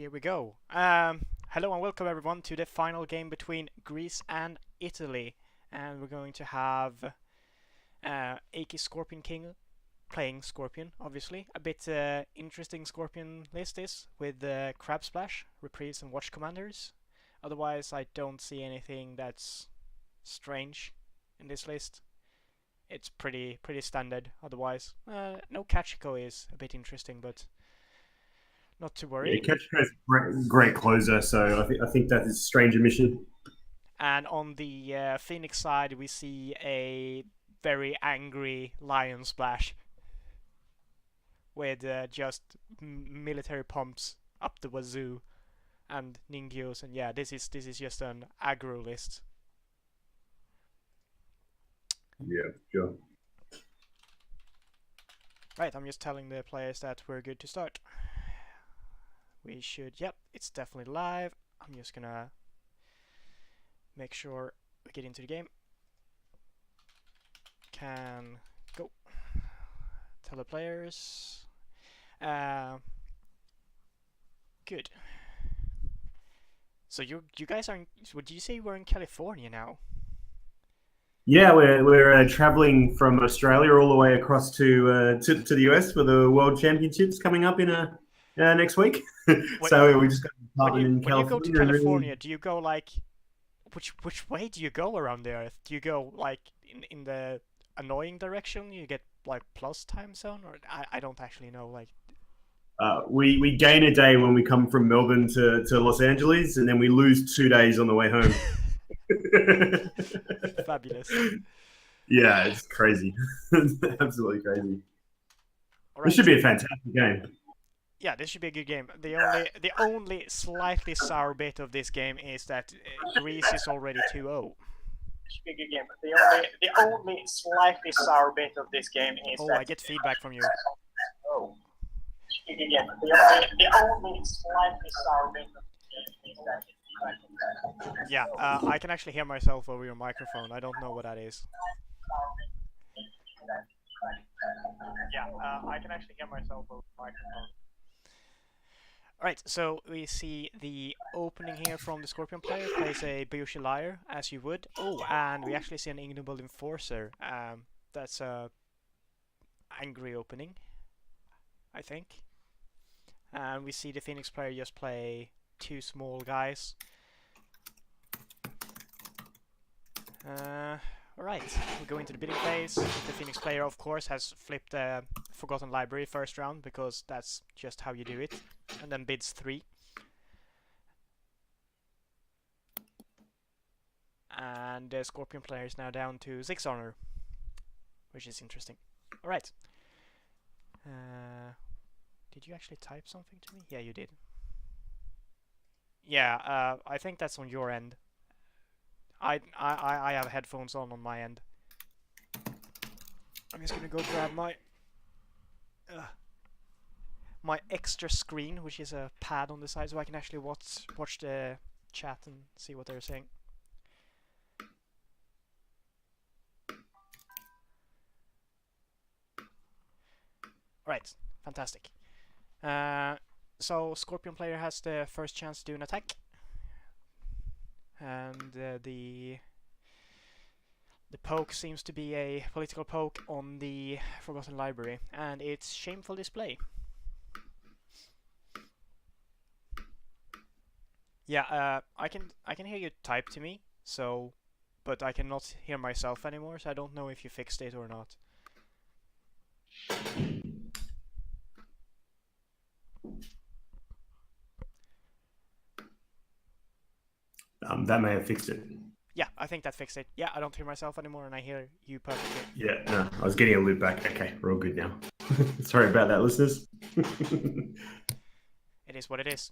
here we go. Hello and welcome everyone to the final game between Greece and Italy. And we're going to have Akis Scorpion King playing Scorpion, obviously. A bit interesting Scorpion list is with Crab Splash, Reprise and Watch Commanders. Otherwise, I don't see anything that's strange in this list. It's pretty standard. Otherwise, no Kachiko is a bit interesting, but not to Yeah, worry. Catch is a great closer, so I think that is a strange omission. And on the Phoenix side, we see a very angry Lion Splash with just military pumps up the wazoo and Ningyos, and yeah, this is just an aggro list. Yeah, sure. Right, I'm just telling the players that we're good to start. We should, yep, it's definitely live. I'm just gonna make sure we get into the game. Can go. Tell the players. Good. So you guys are. Would you say we're in California now? Yeah, we're traveling from Australia all the way across to the US for the World Championships coming up in next week. When So we just got an when you apartment in when you go to California and really. California, do you go like which way do you go around the Earth? Do you go like in the annoying direction? You get like plus time zone, or I don't actually know. Like We gain a day when we come from Melbourne to Los Angeles, and then we lose 2 days on the way home. fabulous. Yeah, it's crazy. Absolutely crazy. All This right. should be a fantastic game. Yeah, this should be a good game. The only slightly sour bit of this game is that Greece is already 2-0. Should be a good game. The only slightly sour bit of this game is Oh, that I get feedback from you. oh, should be a good game. The only slightly sour bit of this game is that Yeah, I can actually hear myself over your microphone. I don't know what that is. yeah, I can actually hear myself over the microphone. Alright, so we see the opening here from the Scorpion player. Plays a Bayushi Liar, as you would. Oh, and we actually see an Ignoble Enforcer. That's a angry opening, I think. And we see the Phoenix player just play two small guys. Alright, we go into the bidding phase. The Phoenix player, of course, has flipped a Forgotten Library first round, because that's just how you do it. And then bids 3. And the Scorpion player is now down to 6 honor, which is interesting. Alright. Did you actually type something to me? Yeah, you did. Yeah, I think that's on your end. I have headphones on my end. I'm just gonna go grab my extra screen, which is a pad on the side, so I can actually watch the chat and see what they're saying. Right, fantastic. So Scorpion player has the first chance to do an attack. And the poke seems to be a political poke on the Forgotten Library, and it's shameful display. Yeah, I can hear you type to me, so, but I cannot hear myself anymore, so I don't know if you fixed it or not. That may have fixed it. Yeah, I think that fixed it. Yeah, I don't hear myself anymore, and I hear you perfectly. Yeah, no, I was getting a loop back. Okay, we're all good now. Sorry about that, listeners. It is what it is.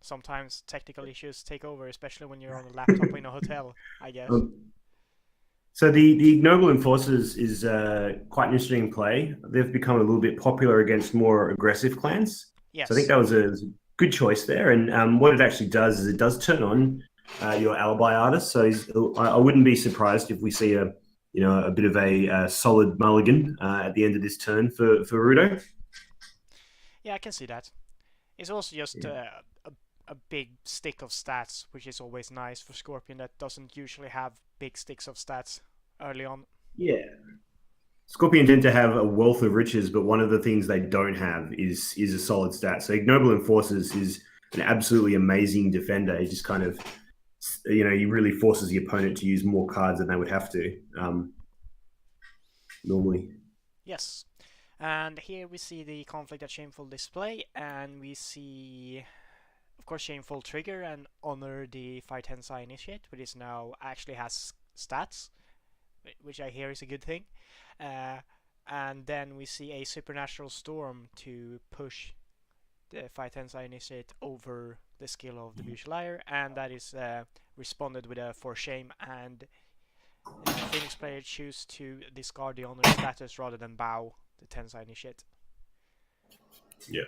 Sometimes technical issues take over, especially when you're on a laptop in a hotel, I guess. So the Ignoble Enforcers is quite an interesting play. They've become a little bit popular against more aggressive clans. Yes. So I think that was a good choice there. And what it actually does is it does turn on your alibi artist. So I wouldn't be surprised if we see a bit of a solid mulligan at the end of this turn for Rudo. Yeah, I can see that. It's also just a big stick of stats, which is always nice for Scorpion that doesn't usually have big sticks of stats early on. Yeah. Scorpion tend to have a wealth of riches, but one of the things they don't have is a solid stat. So Ignoble Enforcers is an absolutely amazing defender. He just kind of, he really forces the opponent to use more cards than they would have to normally. Yes. And here we see the conflict at Shameful display, and we see, of course, Shameful trigger and honor the Fight Tensai Initiate, which is now actually has stats, which I hear is a good thing. And then we see a Supernatural Storm to push the Fight Tensai Initiate over the skill of the Bushliar, and that is responded with a For Shame, and Phoenix player choose to discard the honor status rather than bow the Tensai Initiate. Yeah,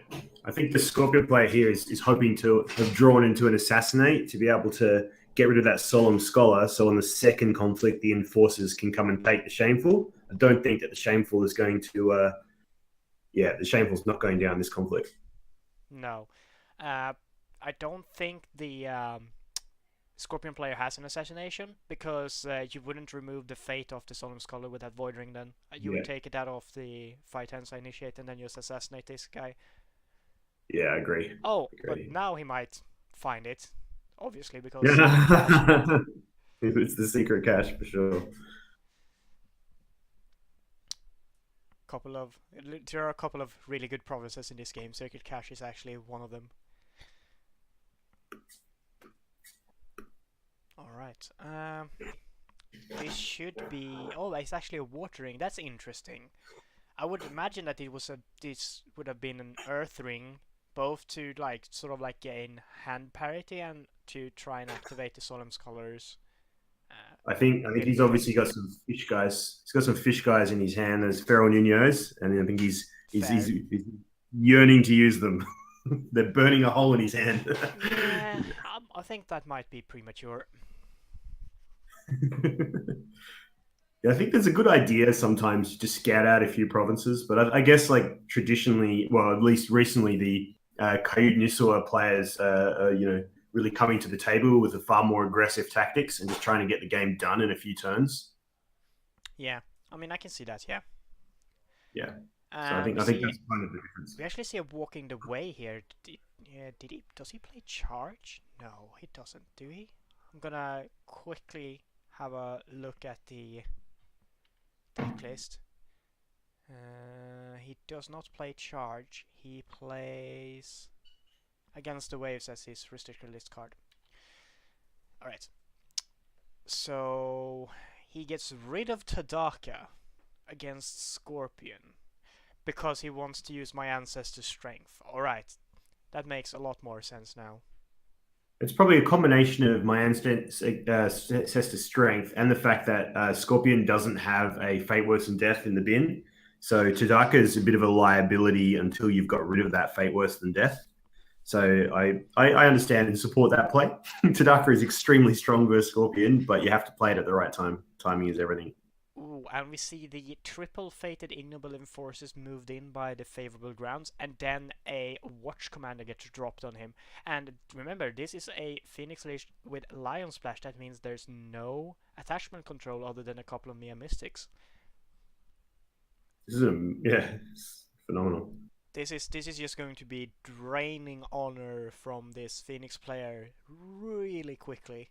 I think the Scorpion player here is hoping to have drawn into an Assassinate to be able to get rid of that Solemn Scholar, so on the second conflict the Enforcers can come and take the Shameful. I don't think that the Shameful is going to the Shameful's not going down this conflict. No. I don't think the Scorpion player has an Assassination, because you wouldn't remove the fate of the Solemn Scholar with that Void Ring then. You would take it out of the Fight Tensai Initiate and then just assassinate this guy. Yeah, I agree. Oh, but now he might find it, obviously, because it's the secret cache for sure. There are a couple of really good provinces in this game. Secret Cache is actually one of them. Alright. This should be... Oh, it's actually a watering. That's interesting. I would imagine that this would have been an Earth Ring, both to sort of gain hand parity and to try and activate the Solemn Scholars. I think he's obviously got some fish guys. He's got some fish guys in his hand. There's Ferro Nunez, and I think he's yearning to use them. They're burning a hole in his hand. Yeah, I think that might be premature. Yeah, I think there's a good idea sometimes to scout out a few provinces, but I guess traditionally, well, at least recently, the Kayut Nisua players really coming to the table with a far more aggressive tactics and just trying to get the game done in a few turns. Yeah, I mean, I can see that. Yeah. Yeah. So I think that's kind of the difference. We actually see him walking the way here. Does he play charge? No, he doesn't. Do he? I'm gonna quickly have a look at the deck list. He does not play charge. He plays Against the Waves as his restricted list card. Alright. So he gets rid of Tadaka against Scorpion because he wants to use my Ancestor's Strength. Alright. That makes a lot more sense now. It's probably a combination of my Ancestor's Strength and the fact that Scorpion doesn't have a Fate Worse Than Death in the bin. So Tadaka is a bit of a liability until you've got rid of that Fate Worse Than Death. So I understand and support that play. Tadaka is extremely strong versus Scorpion, but you have to play it at the right time. Timing is everything. Ooh, and we see the triple fated Ignoble Enforcers moved in by the favorable grounds, and then a Watch Commander gets dropped on him. And remember, this is a Phoenix list with Lion Splash. That means there's no attachment control other than a couple of Mia Mystics. This is it's phenomenal. This is just going to be draining honor from this Phoenix player really quickly.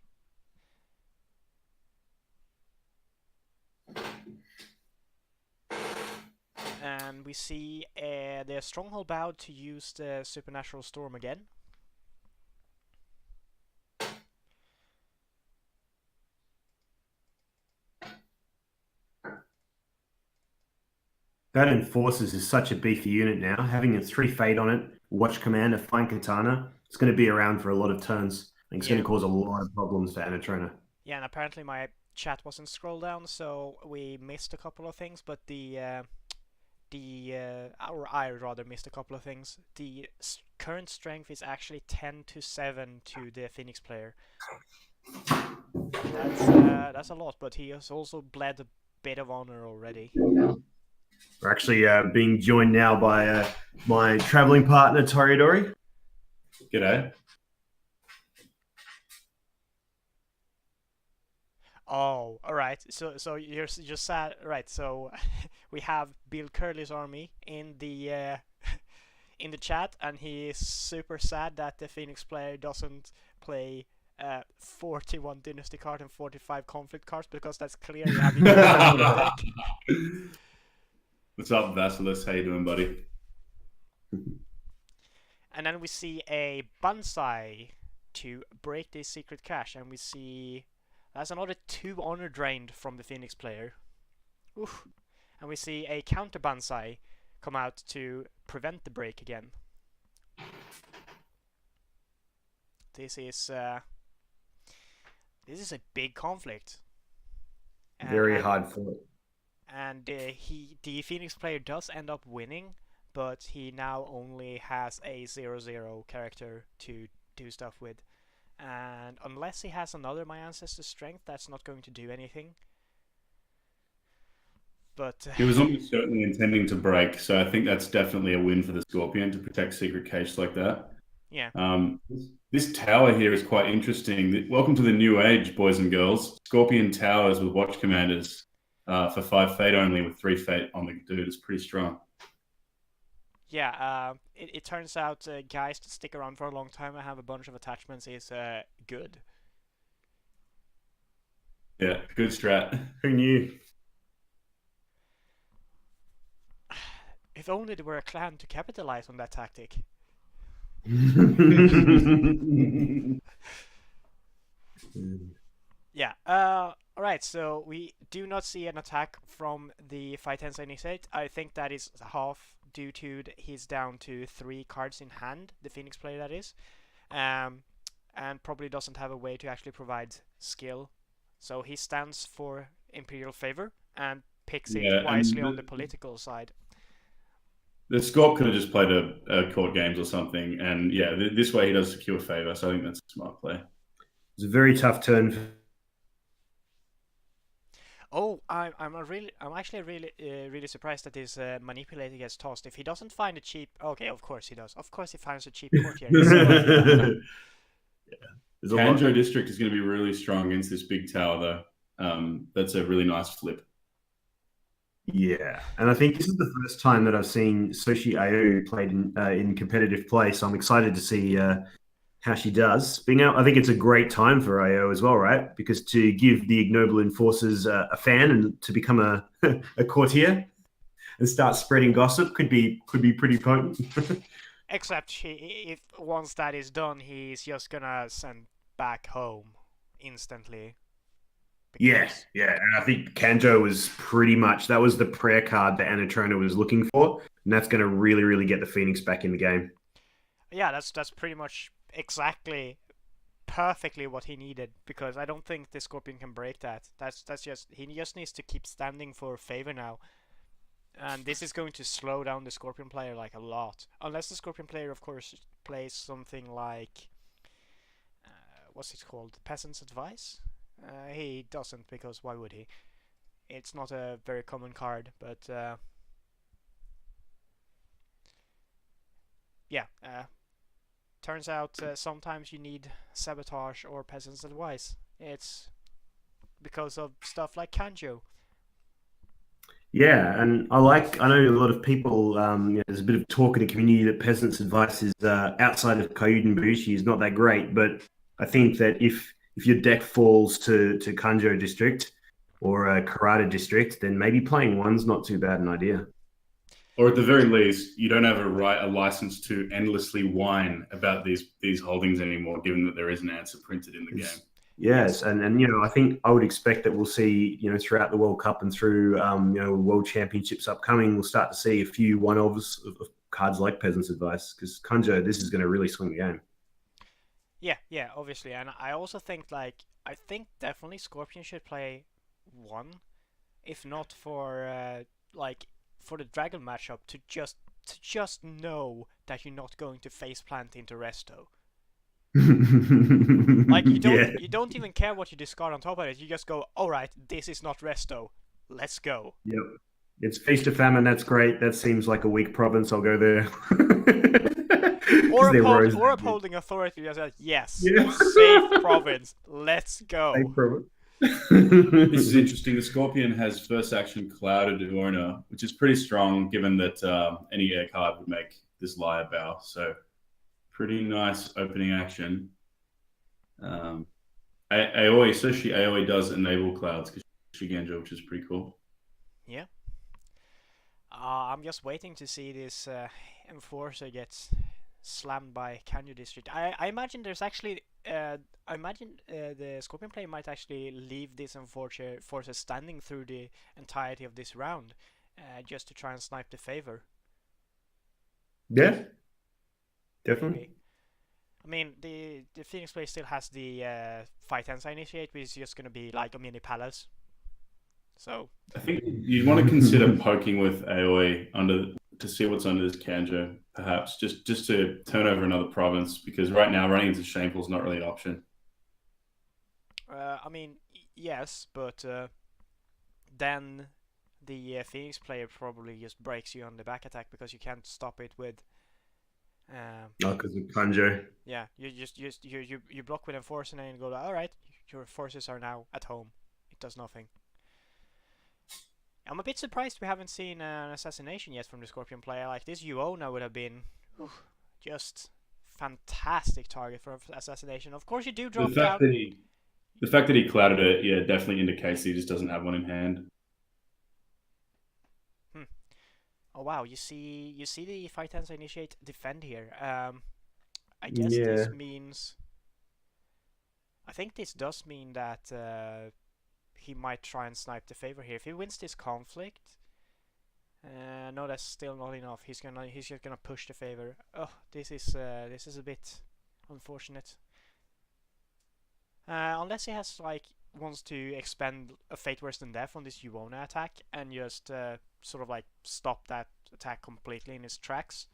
And we see the Stronghold bowed to use the Supernatural Storm again. That Enforcers is such a beefy unit now. Having a 3 Fate on it, Watch Command, a Fine Katana, it's going to be around for a lot of turns. I think it's going to cause a lot of problems for Anatrona. Yeah, and apparently my chat wasn't scrolled down, so we missed a couple of things, but I rather missed a couple of things. The current strength is actually 10-7 to the Phoenix player. That's a lot, but he has also bled a bit of honor already. We're actually being joined now by my traveling partner, Toridori. G'day. Oh, all right. So you're just sad, right? So we have Bill Curley's army in the in the chat, and he is super sad that the Phoenix player doesn't play 41 Dynasty card and 45 conflict cards, because that's clearly having a deck. What's up, Vasilis? How you doing, buddy? And then we see a Banzai to break this secret cache, and we see that's another 2 honor drained from the Phoenix player. Oof. And we see a counter Banzai come out to prevent the break again. This is a big conflict. Very hard fought. And the Phoenix player does end up winning, but he now only has a 0/0 character to do stuff with. And unless he has another My Ancestor's Strength, that's not going to do anything. But he was almost certainly intending to break, so I think that's definitely a win for the Scorpion to protect secret cache like that. Yeah. This tower here is quite interesting. Welcome to the new age, boys and girls. Scorpion towers with watch commanders for 5 fate only with 3 fate on the dude is pretty strong. Yeah, it turns out guys that stick around for a long time and have a bunch of attachments is good. Yeah, good strat. Who knew? If only there were a clan to capitalize on that tactic. Yeah, alright, so we do not see an attack from the Fightenza Initiate. I think that is half due to he's down to 3 cards in hand, the Phoenix player that is, and probably doesn't have a way to actually provide skill. So he stands for Imperial Favor and picks it wisely on the political side. The Scorp could have just played a court games or something, and yeah, this way he does secure favor, so I think that's a smart play. It's a very tough turn. Oh, I'm actually really surprised that this manipulator gets tossed. If he doesn't find a cheap, okay, of course he does. Of course he finds a cheap courtier. Kanjo District is going to be really strong against this big tower, though. That's a really nice flip. Yeah, and I think this is the first time that I've seen Soshi Ayu played in competitive play, so I'm excited to see how she does. I think it's a great time for Ayu as well, right? Because to give the Ignoble Enforcers a fan and to become a courtier and start spreading gossip could be pretty potent. Except if once that is done, he's just gonna send back home instantly. Yeah, and I think Kanjo was that was the prayer card that Anatrona was looking for, and that's going to really, really get the Phoenix back in the game. Yeah, that's pretty much exactly perfectly what he needed, because I don't think the Scorpion can break that. He just needs to keep standing for favor now, and this is going to slow down the Scorpion player like a lot, unless the Scorpion player, of course, plays something like what's it called, Peasant's Advice. He doesn't, because why would he? It's not a very common card, but yeah, turns out sometimes you need Sabotage or Peasant's Advice. It's because of stuff like Kanjo. Yeah, and I know a lot of people, there's a bit of talk in the community that Peasant's Advice is outside of Kyuden Bushi is not that great, but I think that if your deck falls to Kanjo District or Karada District, then maybe playing one's not too bad an idea. Or at the very least, you don't have a license to endlessly whine about these holdings anymore, given that there is an answer printed in the game. Yes, and I think I would expect that we'll see, throughout the World Cup and through World Championships upcoming, we'll start to see a few one-offs of cards like Peasant's Advice, because Kanjo, this is going to really swing the game. Yeah, obviously, and I also think definitely Scorpion should play one, if not for for the Dragon matchup, to just know that you're not going to faceplant into Resto. Like you don't even care what you discard on top of it. You just go, all right, this is not Resto. Let's go. Yep, it's Feast of Famine. That's great. That seems like a weak province. I'll go there. Or upholding authority. Yes, safe province. Let's go. Safe province. This is interesting. The Scorpion has first action Clouded Owner, which is pretty strong given that any air card would make this Liar Bow. So pretty nice opening action. Aoi, so she Aoi does enable clouds because she Genja, which is pretty cool. Yeah. I'm just waiting to see this Enforcer gets slammed by Kanyo District. I imagine there's actually I imagine the Scorpion player might actually leave this Enforcer standing through the entirety of this round, just to try and snipe the favor. Yeah, definitely. Maybe. I mean, the Phoenix player still has the Fight Tensai Initiate, which is just going to be like a mini palace. So I think you'd want to consider poking with Aoi to see what's under this Kanjo, perhaps just to turn over another province, because right now running into Shameful is not really an option. I mean, yes, but then the Phoenix player probably just breaks you on the back attack because you can't stop it with. Because of Kanjo. Yeah, you block with Enforcer and you go, all right, your forces are now at home. It does nothing. I'm a bit surprised we haven't seen an assassination yet from the Scorpion player. Like this Uona would have been just fantastic target for assassination. Of course, you do drop down. The fact that he clouded it, yeah, definitely indicates he just doesn't have one in hand. Oh wow, you see the Fight Tensai Initiate defend here. I guess this means. I think this does mean that he might try and snipe the favor here. If he wins this conflict, no, that's still not enough. He's just gonna push the favor. Oh, this is a bit unfortunate. Unless he has wants to expend a Fate Worse Than Death on this Uona attack and just sort of stop that attack completely in its tracks,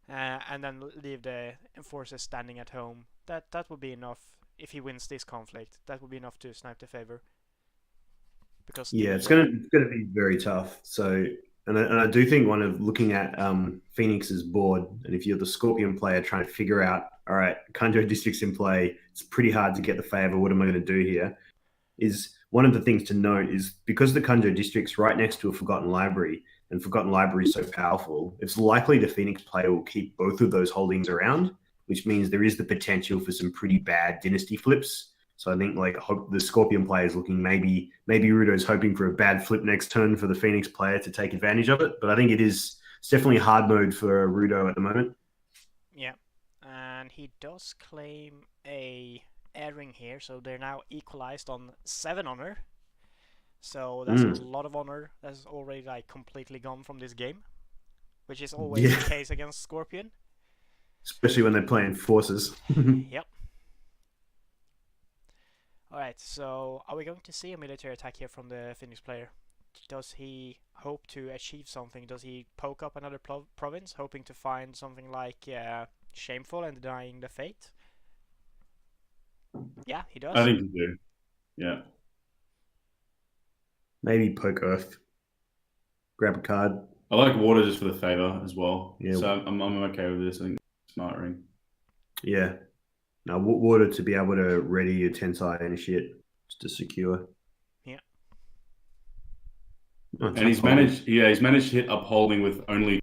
and then leave the Enforcer standing at home. That would be enough. If he wins this conflict, that would be enough to snipe the favor. Because it's gonna be very tough. So, and I do think one of looking at Phoenix's board, and if you're the Scorpion player trying to figure out, all right, Kanjo District's in play, it's pretty hard to get the favor. What am I going to do here? Is one of the things to note is because the Kanjo District's right next to a Forgotten Library, and Forgotten Library is so powerful, it's likely the Phoenix player will keep both of those holdings around, which means there is the potential for some pretty bad dynasty flips. So I think hope the Scorpion player is looking maybe Rudo's hoping for a bad flip next turn for the Phoenix player to take advantage of it. But I think it's definitely hard mode for Rudo at the moment. Yeah, and he does claim a airing here, so they're now equalized on 7 honor. So that's a lot of honor that's already completely gone from this game, which is always the case against Scorpion. Especially when they're playing forces. Yep. Alright, so are we going to see a military attack here from the Phoenix player? Does he hope to achieve something? Does he poke up another province, hoping to find something like Shameful and denying the fate? Yeah, he does. I think he do. Yeah. Maybe poke Earth. Grab a card. I like water just for the favor as well. Yeah. So I'm okay with this. I think it's smart ring. Yeah. Now, water to be able to ready your Tensai Initiate just to secure. Yeah. Oh, and he's managed to hit upholding with only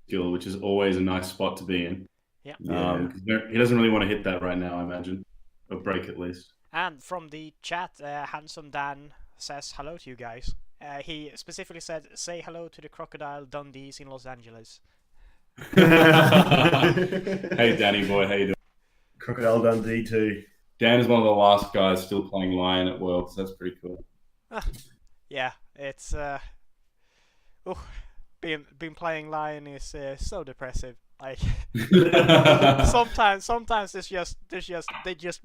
skill, which is always a nice spot to be in. Yeah. He doesn't really want to hit that right now, I imagine. Or break at least. And from the chat, Handsome Dan says hello to you guys. He specifically said, say hello to the Crocodile Dundees in Los Angeles. Hey, Danny boy, how you doing? Crocodile Dundee too. Dan is one of the last guys still playing Lion at Worlds. That's pretty cool. Yeah, it's been playing Lion is so depressive. Like sometimes they just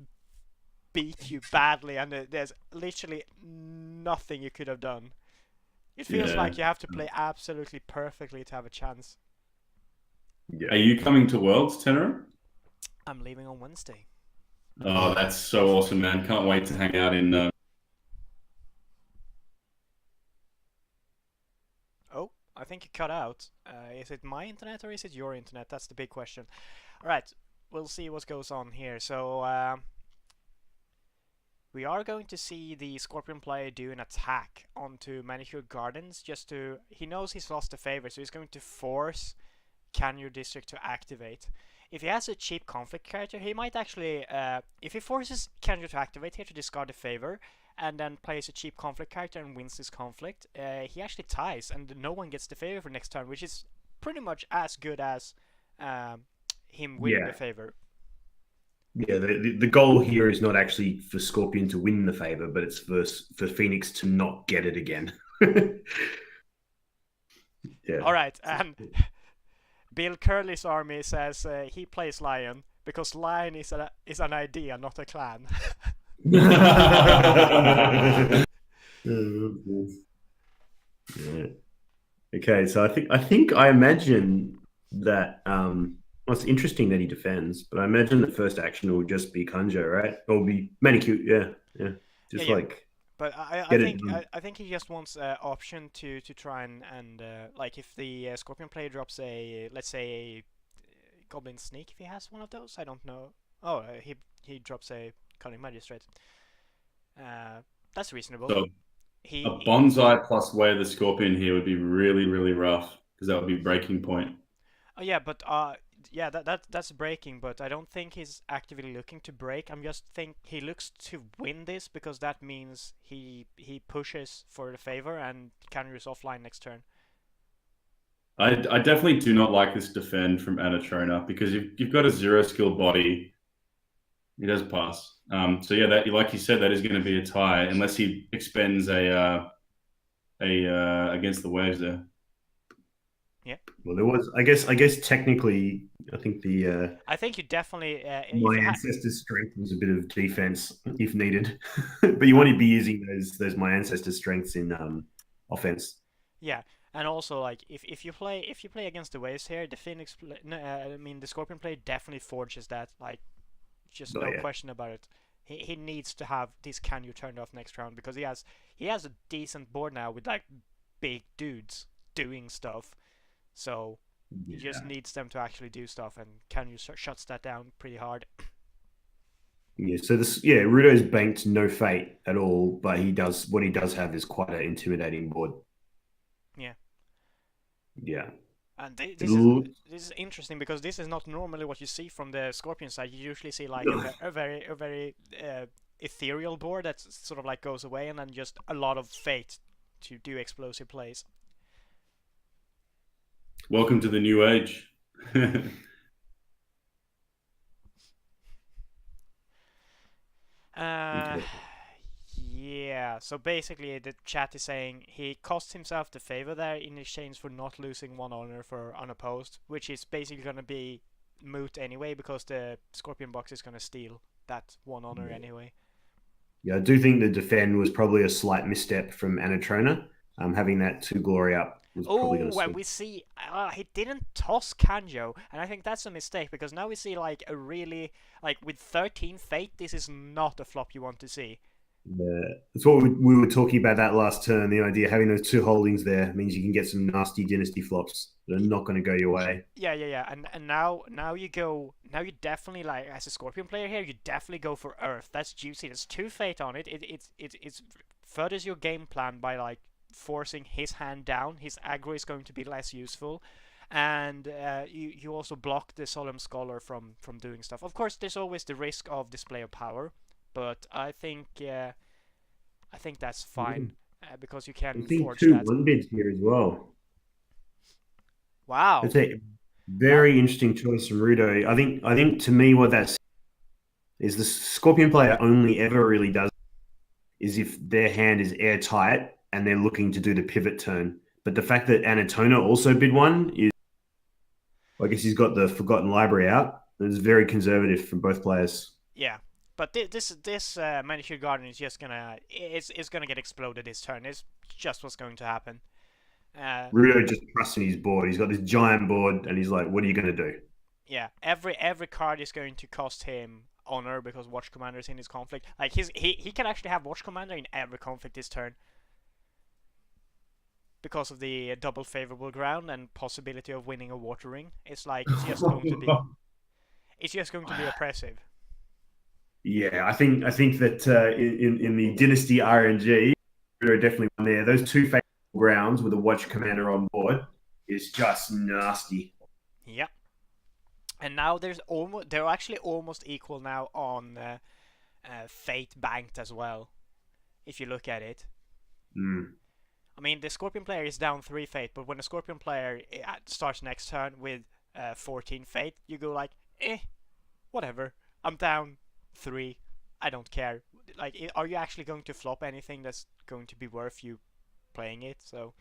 beat you badly, and there's literally nothing you could have done. It feels like you have to play absolutely perfectly to have a chance. Yeah. Are you coming to Worlds, Tenerim? I'm leaving on Wednesday. Oh, that's so awesome, man. Can't wait to hang out in... Oh, I think you cut out. Is it my internet or is it your internet? That's the big question. Alright, we'll see what goes on here. So, we are going to see the Scorpion player do an attack onto Manicured Gardens just to... He knows he's lost the favor, so he's going to force Canyon District to activate. If he has a cheap conflict character, he might actually... if he forces Canyon to activate here to discard the favor, and then plays a cheap conflict character and wins this conflict, he actually ties, and no one gets the favor for next turn, which is pretty much as good as him winning the favor. Yeah, the goal here is not actually for Scorpion to win the favor, but it's for Phoenix to not get it again. Yeah. All right, and Bill Curley's army says he plays Lion because Lion is an idea, not a clan. Yeah. Okay, so I imagine that well, it's interesting that he defends, but I imagine the first action will just be Kanjo, right? Or be Manicure, yeah. Just like. But I think he just wants an option to try and like if the Scorpion player drops a, let's say, a Goblin Sneak, if he has one of those, I don't know. Oh, he drops a Cunning Magistrate. That's reasonable. So a Bonsai plus Way of the Scorpion here would be really, really rough because that would be breaking point. Oh yeah, but yeah, that's breaking, but I don't think he's actively looking to break. I'm just think he looks to win this because that means he pushes for the favor and counters offline next turn. I definitely do not like this defend from Anatrona because you've got a 0 skill body. He does pass. So yeah, that like you said, that is going to be a tie unless he expends a against the waves there. Yeah. Well, there was. I guess technically, I think I think you definitely. My ancestor's strength was a bit of defense if needed, but you want to be using those my ancestor's strengths in offense. Yeah, and also like if you play against the waves here, the Phoenix, the Scorpion player definitely forges that. Like, just no question about it. He needs to have this Canyon turned off next round because he has a decent board now with like big dudes doing stuff. So he just needs them to actually do stuff, and Canyon shuts that down pretty hard. Yeah, so Rudo's banked no fate at all, but what he does have is quite an intimidating board. Yeah. Yeah. And this is interesting because this is not normally what you see from the Scorpion side. You usually see like a very ethereal board that sort of like goes away, and then just a lot of fate to do explosive plays. Welcome to the new age. Yeah, so basically the chat is saying he cost himself the favor there in exchange for not losing 1 honor for unopposed, which is basically going to be moot anyway because the Scorpion box is going to steal that 1 honor anyway. Yeah, I do think the defend was probably a slight misstep from Anatrona. Having that 2 glory up. When we see he didn't toss Kanjo, and I think that's a mistake because now we see like a really with 13 fate, this is not a flop you want to see. Yeah, that's what we were talking about that last turn. The idea of having those 2 holdings there means you can get some nasty dynasty flops that are not going to go your way. Yeah, and now you definitely, like, as a Scorpion player here, you definitely go for Earth. That's juicy. There's 2 fate on it. It furthers your game plan by like forcing his hand down. His aggro is going to be less useful, and you also block the Solemn Scholar from doing stuff. Of course, there's always the risk of display of power, but I think that's fine because you can forge 2 that. 1-bids here as well. Wow, that's a very interesting choice from Rudo. I think to me what that is, the Scorpion player only ever really does is if their hand is airtight and they're looking to do the pivot turn. But the fact that Anatrona also bid 1 is, I guess he's got the Forgotten Library out. It's very conservative from both players. Yeah, but this Manicured Garden is just gonna get exploded this turn. It's just what's going to happen. Rudo just trusts in his board. He's got this giant board, and he's like, "What are you going to do?" Yeah, every card is going to cost him honor because Watch Commander is in his conflict. Like he can actually have Watch Commander in every conflict this turn because of the double favorable ground and possibility of winning a Water Ring. It's like it's just going to be oppressive. Yeah, I think that in the Dynasty RNG, there are definitely one there. Those two favorable grounds with a watch commander on board is just nasty. Yeah. And now they're actually almost equal now on Fate banked as well, if you look at it. Mm. I mean, the Scorpion player is down 3 Fate, but when the Scorpion player starts next turn with 14 Fate, you go like, whatever. I'm down 3. I don't care. Like, are you actually going to flop anything that's going to be worth you playing it? So,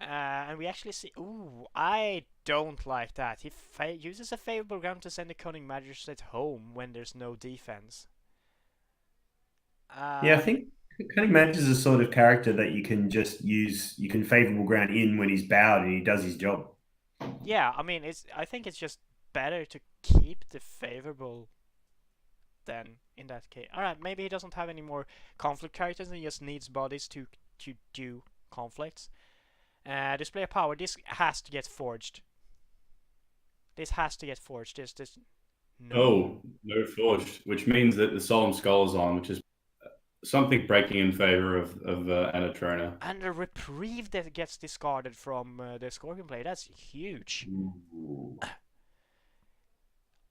and we actually see. Ooh, I don't like that. He uses a favorable ground to send the Cunning Magistrate home when there's no defense. Yeah, I think Cunning Match is a sort of character that you can just use. You can favorable ground in when he's bowed and he does his job. Yeah, I mean, I think it's just better to keep the favorable than in that case. Alright, maybe he doesn't have any more conflict characters and he just needs bodies to do conflicts. Display of power. This has to get forged. This has to get forged. This no. Oh, no forged, which means that the Solemn Skull is on, which is something breaking in favor of Anatrona. And the reprieve that gets discarded from the Scorpion player. That's huge. Ooh.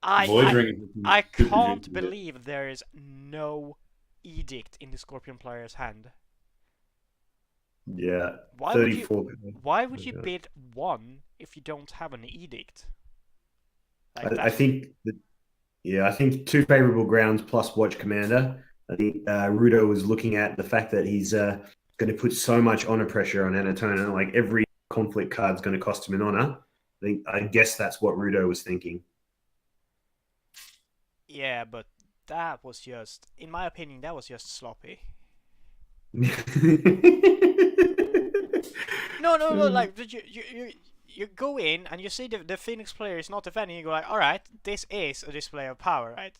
I can't believe there is no edict in the Scorpion player's hand. Yeah, Why 34. Why would you bid 1 if you don't have an edict? Like I think I think 2 favorable grounds plus watch commander. I think Rudo was looking at the fact that he's going to put so much honor pressure on Anatrona. Like every conflict card's going to cost him an honor. I guess that's what Rudo was thinking. Yeah, but that was just, in my opinion, that was just sloppy. No, like you go in and you see the Phoenix player is not defending. You go like, all right, this is a display of power, right?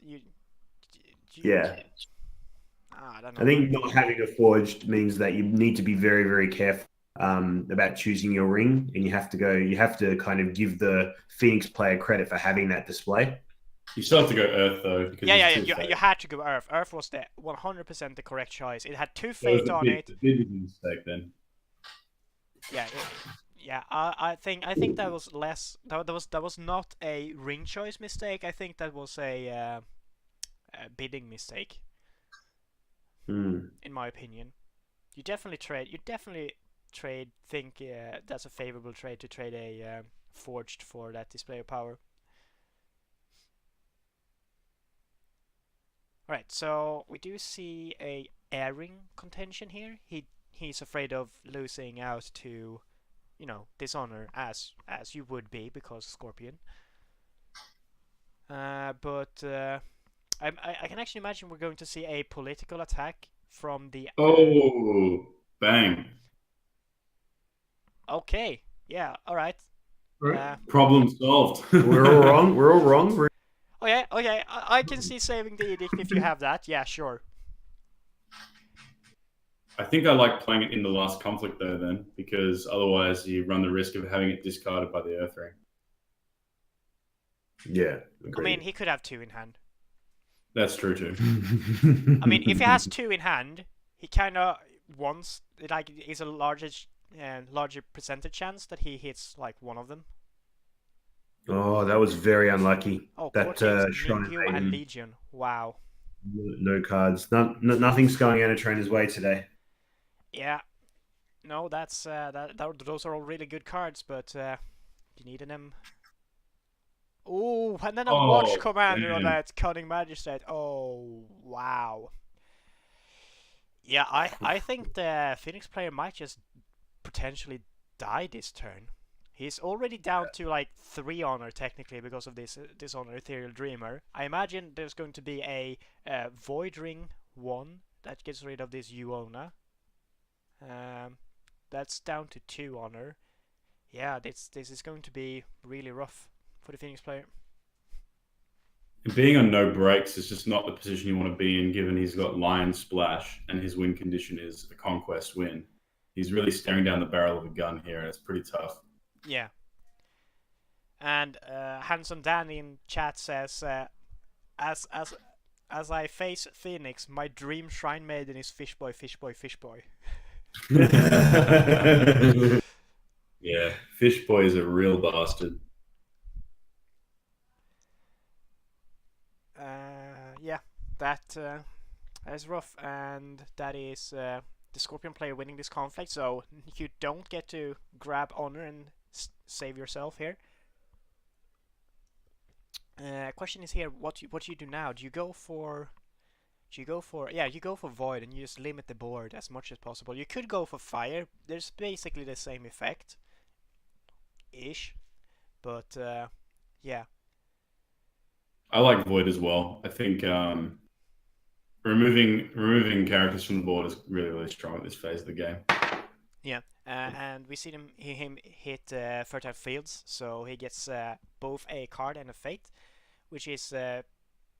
Yeah. I don't know. I think not having a forged means that you need to be very, very careful about choosing your ring, and you have to kind of give the Phoenix player credit for having that display. You still have to go Earth though. Because you had to go Earth. Earth was the 100% the correct choice. It had 2 Fate on it. The bid was a mistake then. Yeah. I think that was less. That was not a ring choice mistake. I think that was a bidding mistake. In my opinion, you definitely trade. Think that's a favorable trade to trade a forged for that display of power. Alright, so we do see a airing contention here. He's afraid of losing out to, dishonor as you would be because Scorpion. But I can actually imagine we're going to see a political attack from the. Oh, bang! Okay, yeah, all right. Problem solved. We're all wrong. We're all wrong. Okay. I can see saving the edict if you have that. Yeah, sure. I think I like playing it in the last conflict though, then, because otherwise you run the risk of having it discarded by the Earth Ring. Yeah, agreed. I mean, he could have 2 in hand. That's true too. I mean, if he has 2 in hand, he kind of wants is a larger percentage chance that he hits like one of them. Oh, that was very unlucky. Oh, that Mingyu and Legion. Wow. No cards. Nothing's going Anatrona's way today. Yeah. No, that's those are all really good cards, but you needed them. Oh, and then a watch commander on that Cunning Magistrate. Oh, wow. Yeah, I think the Phoenix player might just potentially die this turn. He's already down to like 3 honor technically because of this Dishonor Ethereal Dreamer. I imagine there's going to be a Void Ring 1 that gets rid of this Uona. That's down to 2 honor. Yeah, this is going to be really rough for the Phoenix player. Being on no breaks is just not the position you want to be in, given he's got Lion Splash and his win condition is a conquest win. He's really staring down the barrel of a gun here, and it's pretty tough. Yeah. And Handsome Danny in chat says, as as as I face Phoenix, my dream shrine maiden is Fishboy, Fishboy, Fishboy. Yeah, Fish Boy is a real bastard. Yeah, that is rough, and that is the Scorpion player winning this conflict. So you don't get to grab honor and save yourself here. Question is here, what you do now? Do you go for void and you just limit the board as much as possible. You could go for fire. There's basically the same effect ish, but yeah. I like Void as well. I think removing characters from the board is really strong at this phase of the game. Yeah, and we see him hit Fertile Fields, so he gets both a card and a fate, which is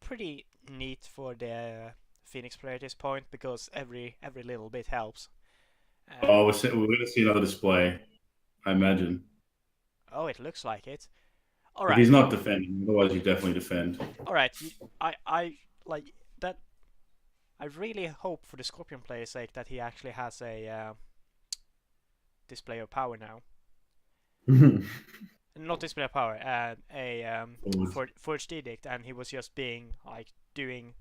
pretty neat for the Phoenix player at this point, because every little bit helps. We're going to see another display, I imagine. Oh, it looks like it. All If right. he's not defending, otherwise you definitely defend. All right, I like that. I really hope for the Scorpion player's sake that he actually has a display of power now. Not display of power, Forged Edict, and he was just being like doing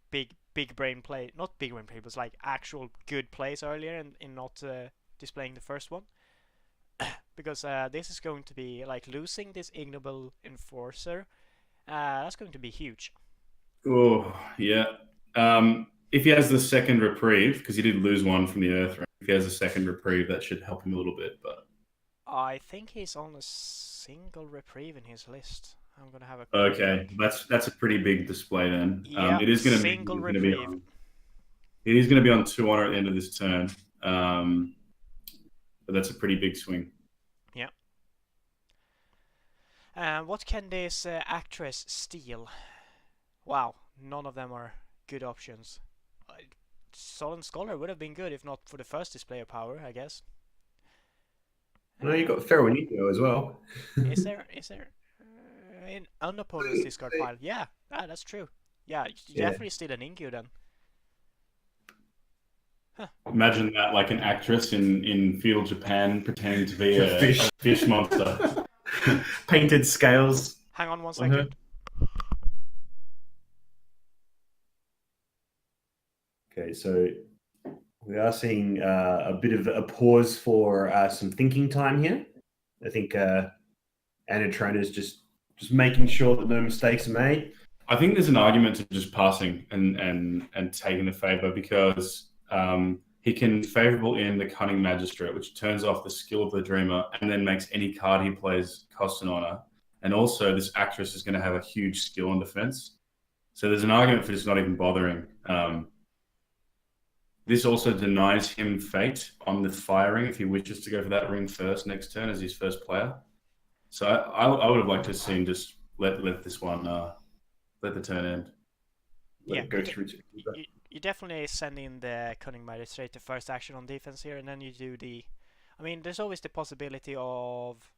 big brain play, not big brain play, it was like actual good plays earlier, and in not displaying the first one. Because this is going to be like losing this ignoble enforcer. That's going to be huge. Oh yeah. If he has the second reprieve, because he did lose one from the Earth Ring, if he has a second reprieve, that should help him a little bit. But I think he's on a single reprieve in his list. I'm gonna have a okay, that's a pretty big display then. Yeah, it is going to be single reprieve. It is going to be on 2 honor at the end of this turn. But that's a pretty big swing. Yeah. What can this actress steal? Wow, none of them are good options. Solemn Scholar would have been good if not for the first display of power, I guess. No, you got Ferroinito as well. Is there in an opponent's discard pile? Yeah, that's true. Yeah, you definitely steal an Inkyu then. Huh. Imagine that, like an actress in feudal Japan pretending to be a fish monster. Painted scales. Hang on 1 second. Okay, so we are seeing a bit of a pause for some thinking time here. I think Anatrona is just making sure that no mistakes are made. I think there's an argument to just passing and taking the favor, because he can favorable in the Cunning Magistrate, which turns off the skill of the Dreamer and then makes any card he plays cost an honor. And also, this actress is going to have a huge skill on defense. So there's an argument for just not even bothering. This also denies him fate on the firing if he wishes to go for that ring first next turn as his first player. So I would have liked to see him just let this one let the turn end. Yeah, go through. You definitely send in the Cunning Magistrate the first action on defense here, and then you do the. I mean, there's always the possibility of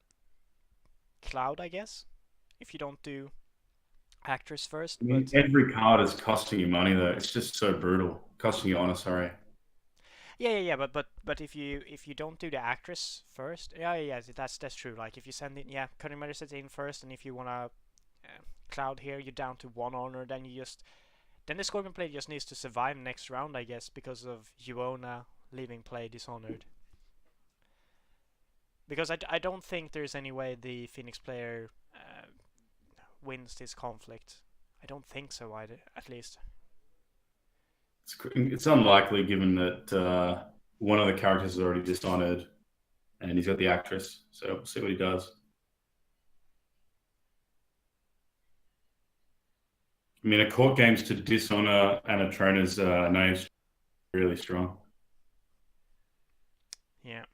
Cloud, I guess, if you don't do Actress first. I mean, every card is costing you money though. It's just so brutal. Costing you honor, sorry. Yeah. But if you don't do the Actress first, yeah, that's true. Like if you send in, Cunning Magistrate in first, and if you wanna Cloud here, you're down to 1 honor. Then the Scorpion player just needs to survive next round, I guess, because of Yuona leaving play dishonored. Because I don't think there's any way the Phoenix player wins this conflict. I don't think so either, at least. It's unlikely, given that one of the characters is already dishonored and he's got the Actress. So we'll see what he does. I mean, a court games to dishonor Anatrona's name is really strong. Yeah.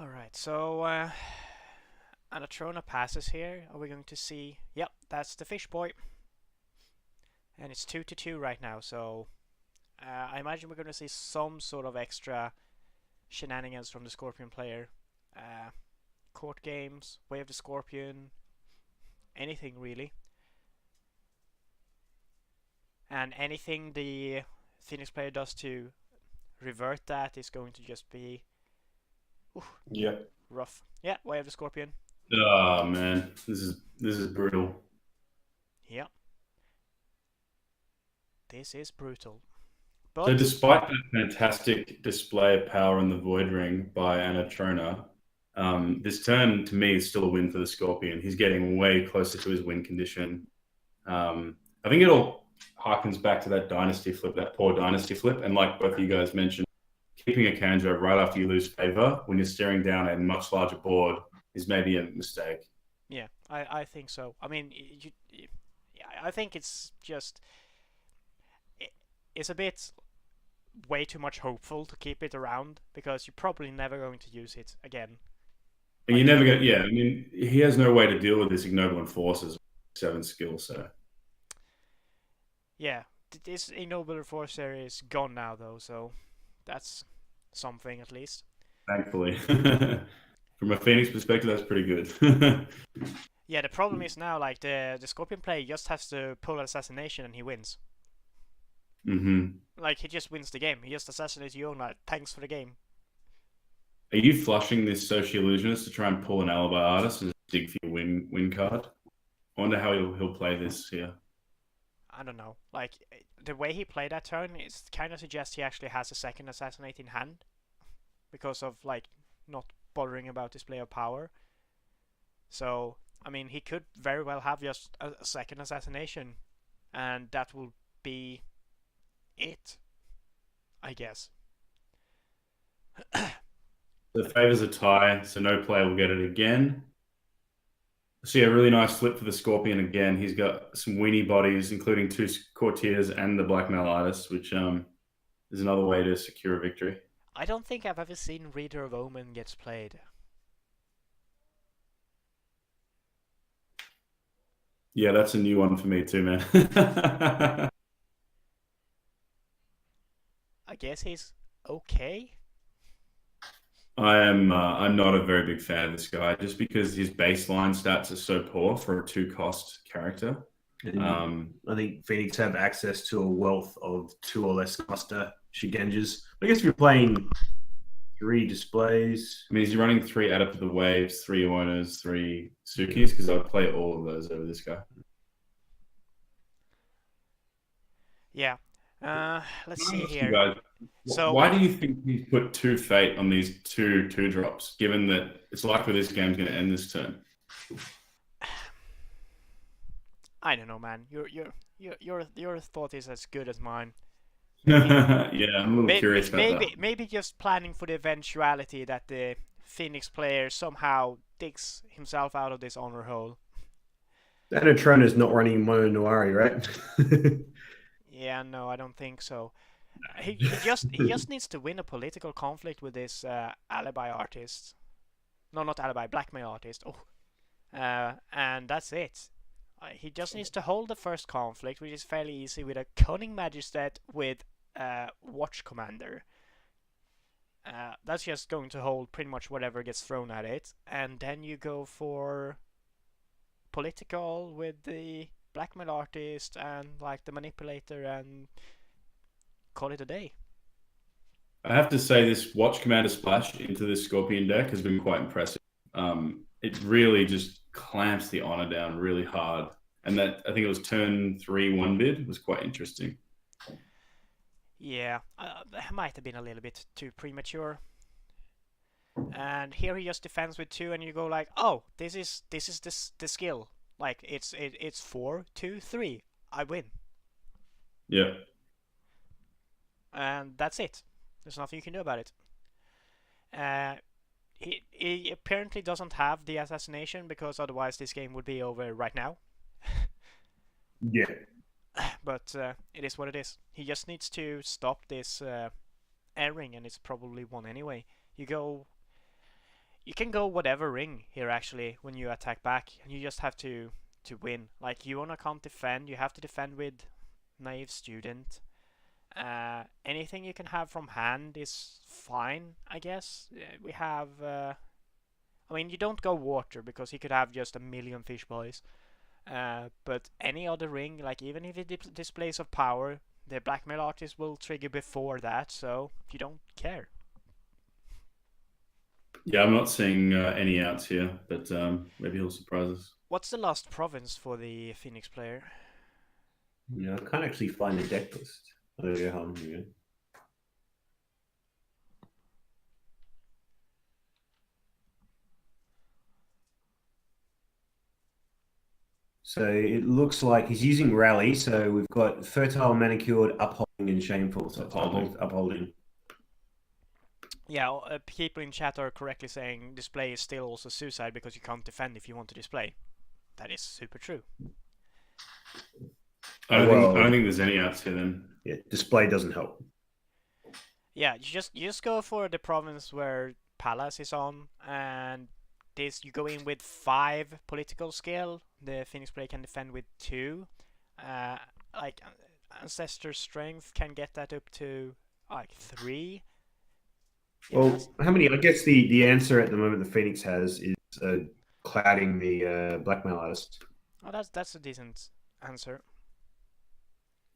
Alright, so Anatrona passes here. Are we going to see... Yep, that's the Fish Boy. And it's 2-2 right now, so I imagine we're going to see some sort of extra shenanigans from the Scorpion player. Court games, Way of the Scorpion, anything really. And anything the Phoenix player does to revert that is going to just be Yeah. rough. Yeah, Way of the Scorpion. Oh man, this is brutal. Yeah. This is brutal. So But despite that fantastic display of power in the Void Ring by Anatrona, this turn to me is still a win for the Scorpion. He's getting way closer to his win condition. I think it all harkens back to that dynasty flip, that poor dynasty flip, and like both of you guys mentioned, keeping a Kanjo right after you lose favor when you're staring down a much larger board is maybe a mistake. yeah, I think so. I mean, I think it's just it's a bit way too much hopeful to keep it around because you're probably never going to use it again. And you never get, yeah, I mean, he has no way to deal with this ignoble enforcers 7 skill, so. Yeah, this ignoble enforcer is gone now though, so that's something at least. Thankfully. From a Phoenix perspective, that's pretty good. Yeah, the problem is now like the Scorpion player just has to pull an assassination and he wins. Like he just wins the game. He just assassinates you and like thanks for the game. Are you flushing this Social Illusionist to try and pull an alibi artist and dig for your win card? I wonder how he'll play this here. I don't know. Like the way he played that turn is kind of suggests he actually has a second assassinate in hand because of like not bothering about display of power. So I mean, he could very well have just a second assassination, and that will be it, I guess. The favors a tie, so no player will get it again. See a really nice flip for the Scorpion again. He's got some weenie bodies, including 2 courtiers and the blackmail artist, which is another way to secure a victory. I don't think I've ever seen Reader of Omen gets played. Yeah, that's a new one for me too, man. I guess he's okay. I'm not a very big fan of this guy just because his baseline stats are so poor for a 2-cost character. I think Phoenix have access to a wealth of 2 or less cluster Shigenjas. I guess if you're playing 3 displays. I mean, he's running 3 Add Up to the Waves, 3 Owners, 3 Sukis, because I'd play all of those over this guy. Yeah. Let's see here. Guys, so why do you think he's put 2 Fate on these 2 drops, given that it's likely this game's going to end this turn? I don't know, man. Your thought is as good as mine. Yeah, I'm a little curious about that. Maybe just planning for the eventuality that the Phoenix player somehow digs himself out of this honor hole. Anatrona is not running Mono Noiri, right? Yeah, no, I don't think so. He just needs to win a political conflict with this alibi artist. No, not alibi, blackmail artist. Oh, and that's it. He just needs to hold the first conflict, which is fairly easy with a cunning magistrate with watch commander. That's just going to hold pretty much whatever gets thrown at it, and then you go for political with the blackmail artist and like the manipulator and call it a day. I have to say this Watch Commander splash into this Scorpion deck has been quite impressive. It really just clamps the honor down really hard. And that, I think it was turn 3 1 bid, was quite interesting. Yeah, that might have been a little bit too premature. And here he just defends with 2 and you go like, oh, this is the skill. Like it's 4, 2, 3. I win. Yeah. And that's it. There's nothing you can do about it. He apparently doesn't have the assassination because otherwise this game would be over right now. Yeah. But it is what it is. He just needs to stop this air ring and it's probably won anyway. You can go whatever ring here actually when you attack back and you just have to win. Like Yona can't defend, you have to defend with Naive Student. Anything you can have from hand is fine, I guess. We have. I mean, you don't go water because he could have just a million fish boys. But any other ring, like even if it displays of power, the blackmail artist will trigger before that, so you don't care. Yeah, I'm not seeing any outs here, but maybe he'll surprise us. What's the last province for the Phoenix player? Yeah, I can't actually find the deck list. Oh, yeah, hold on, here we go. So it looks like he's using Rally. So we've got Fertile, Manicured, Upholding, and Shameful. So upholding. Yeah, people in chat are correctly saying display is still also suicide because you can't defend if you want to display. That is super true. I don't think there's any outs here then. Yeah, display doesn't help. Yeah, you just go for the province where Palace is on, and this you go in with 5 political skill. The Phoenix player can defend with 2. Like Ancestor Strength can get that up to like 3. Well, how many? I guess the answer at the moment the Phoenix has is clouding the blackmail artist. Oh, that's a decent answer.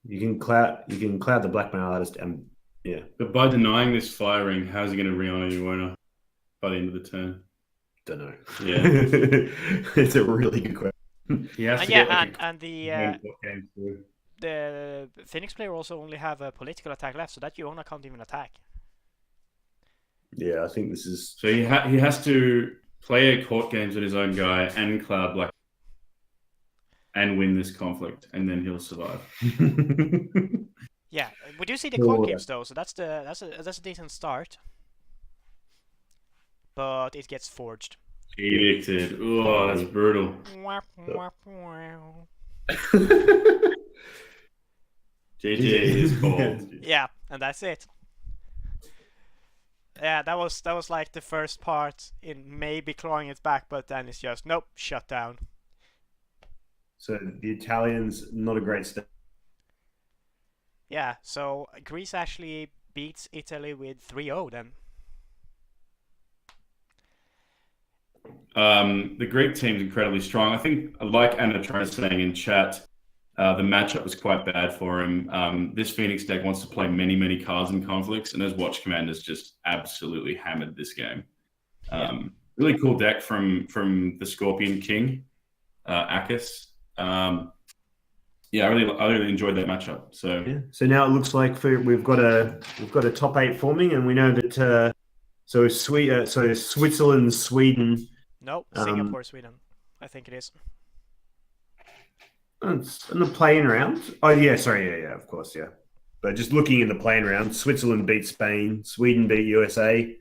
You can cloud the blackmail artist, and yeah. But by denying this firing, how's he going to re-honor your owner by the end of the turn? Don't know. Yeah, It's a really good question. he has And to yeah, get, and the Phoenix player also only have a political attack left, so that your owner can't even attack. Yeah, I think this is. So he has to play a court games with his own guy and cloud black and win this conflict, and then he'll survive. Yeah, we do see the court games though, so that's a decent start. But it gets forged. Edicted. Oh, that's brutal. JJ is called. Yeah, and that's it. Yeah, that was like the first part in maybe clawing it back, but then it's just nope, shut down. So the Italians, not a great start. Yeah, so Greece actually beats Italy with 3-0 then. The Greek team's incredibly strong. I think, like Anatrona saying in chat, the matchup was quite bad for him. This Phoenix deck wants to play many, many cards in conflicts, and his Watch Commander's just absolutely hammered this game. Really cool deck from the Scorpion King, Akis. Yeah, I really enjoyed that matchup. So yeah. So now it looks like we've got a top 8 forming, and we know that so Switzerland, Sweden. No, Singapore, Sweden. I think it is. It's in the playing round. Oh yeah, sorry, yeah, of course, yeah. But just looking in the playing round, Switzerland beat Spain, Sweden beat USA,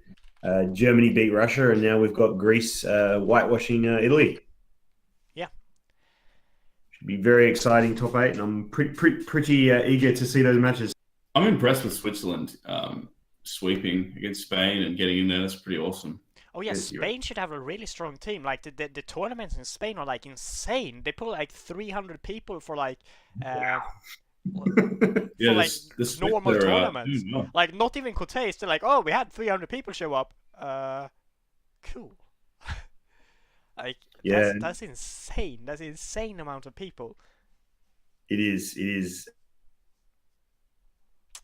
Germany beat Russia, and now we've got Greece whitewashing Italy. Yeah, should be very exciting top 8, and I'm pretty eager to see those matches. I'm impressed with Switzerland sweeping against Spain and getting in there. That's pretty awesome. Oh yeah, Spain should have a really strong team. Like the tournaments in Spain are like insane. They pull like 300 people for like yeah, the normal tournaments. Like not even Cotes. They're like, oh, we had 300 people show up. Cool. Like yeah, that's insane. That's an insane amount of people. It is.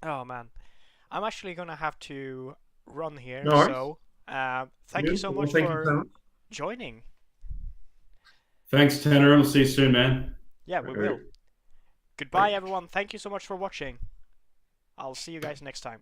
Oh man, I'm actually gonna have to run here. No worries. So. Thank you so much for joining. Thanks, Tenerim. We'll see you soon, man. Yeah, we will. Goodbye, everyone. Thank you so much for watching. I'll see you guys next time.